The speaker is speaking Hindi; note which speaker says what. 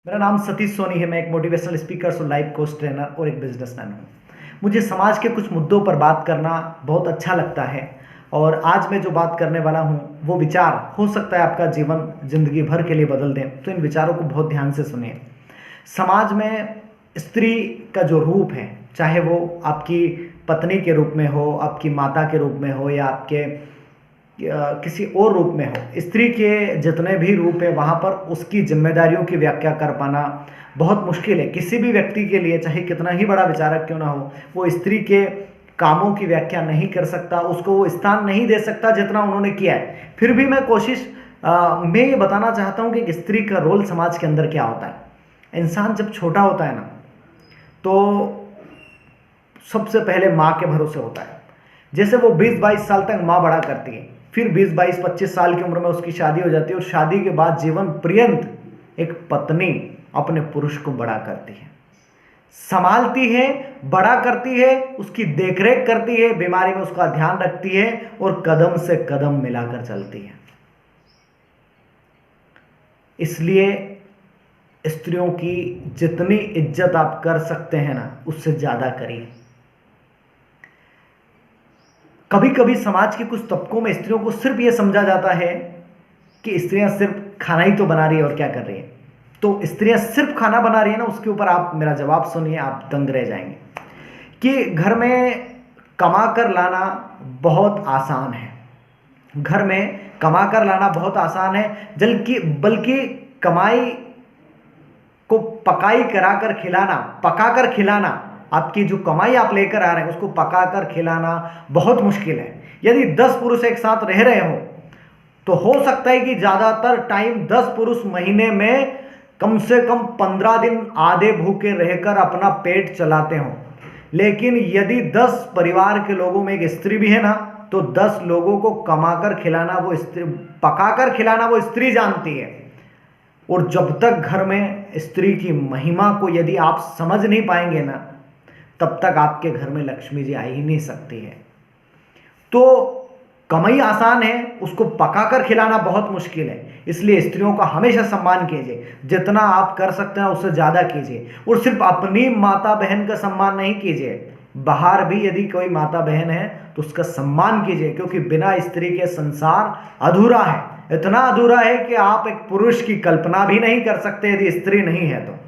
Speaker 1: मेरा नाम सतीश सोनी है। मैं एक मोटिवेशनल स्पीकर और लाइफ कोच ट्रेनर और एक बिजनेसमैन हूँ। मुझे समाज के कुछ मुद्दों पर बात करना बहुत अच्छा लगता है और आज मैं जो बात करने वाला हूँ वो विचार हो सकता है आपका जीवन जिंदगी भर के लिए बदल दें। तो इन विचारों को बहुत ध्यान से सुनिए। समाज में स्त्री का जो रूप है, चाहे वो आपकी पत्नी के रूप में हो, आपकी माता के रूप में हो या आपके किसी और रूप में हो, स्त्री के जितने भी रूप है वहाँ पर उसकी जिम्मेदारियों की व्याख्या कर पाना बहुत मुश्किल है। किसी भी व्यक्ति के लिए, चाहे कितना ही बड़ा विचारक क्यों ना हो, वो स्त्री के कामों की व्याख्या नहीं कर सकता, उसको वो स्थान नहीं दे सकता जितना उन्होंने किया है। फिर भी मैं मैं ये बताना चाहता हूँ कि एक स्त्री का रोल समाज के अंदर क्या होता है। इंसान जब छोटा होता है ना, तो सबसे पहले माँ के भरोसे होता है। जैसे वो 20-22 साल तक माँ बड़ा करती है, फिर 20-22-25 साल की उम्र में उसकी शादी हो जाती है और शादी के बाद जीवन पर्यंत एक पत्नी अपने पुरुष को बड़ा करती है, संभालती है, बड़ा करती है, उसकी देखरेख करती है, बीमारी में उसका ध्यान रखती है और कदम से कदम मिलाकर चलती है। इसलिए स्त्रियों की जितनी इज्जत आप कर सकते हैं ना, उससे ज्यादा करिए। कभी कभी समाज के कुछ तबकों में स्त्रियों को सिर्फ यह समझा जाता है कि स्त्रियां सिर्फ खाना ही तो बना रही है और क्या कर रही है। तो स्त्रियां सिर्फ खाना बना रही है ना, उसके ऊपर आप मेरा जवाब सुनिए, आप दंग रह जाएंगे कि घर में कमा कर लाना बहुत आसान है। घर में कमा कर लाना बहुत आसान है, बल्कि कमाई को पका कर खिलाना, आपकी जो कमाई आप लेकर आ रहे हैं उसको पका कर खिलाना बहुत मुश्किल है। यदि 10 पुरुष एक साथ रह रहे हो तो हो सकता है कि ज्यादातर टाइम 10 पुरुष महीने में कम से कम 15 दिन आधे भूखे रहकर अपना पेट चलाते हो। लेकिन यदि 10 परिवार के लोगों में एक स्त्री भी है ना, तो 10 लोगों को कमाकर खिलाना वो स्त्री, पकाकर खिलाना वो स्त्री जानती है। और जब तक घर में स्त्री की महिमा को यदि आप समझ नहीं पाएंगे ना, तब तक आपके घर में लक्ष्मी जी आ ही नहीं सकती है। तो कमाई आसान है, उसको पकाकर खिलाना बहुत मुश्किल है। इसलिए स्त्रियों का हमेशा सम्मान कीजिए, जितना आप कर सकते हैं उससे ज्यादा कीजिए। और सिर्फ अपनी माता बहन का सम्मान नहीं कीजिए, बाहर भी यदि कोई माता बहन है तो उसका सम्मान कीजिए, क्योंकि बिना स्त्री के संसार अधूरा है। इतना अधूरा है कि आप एक पुरुष की कल्पना भी नहीं कर सकते यदि स्त्री नहीं है तो।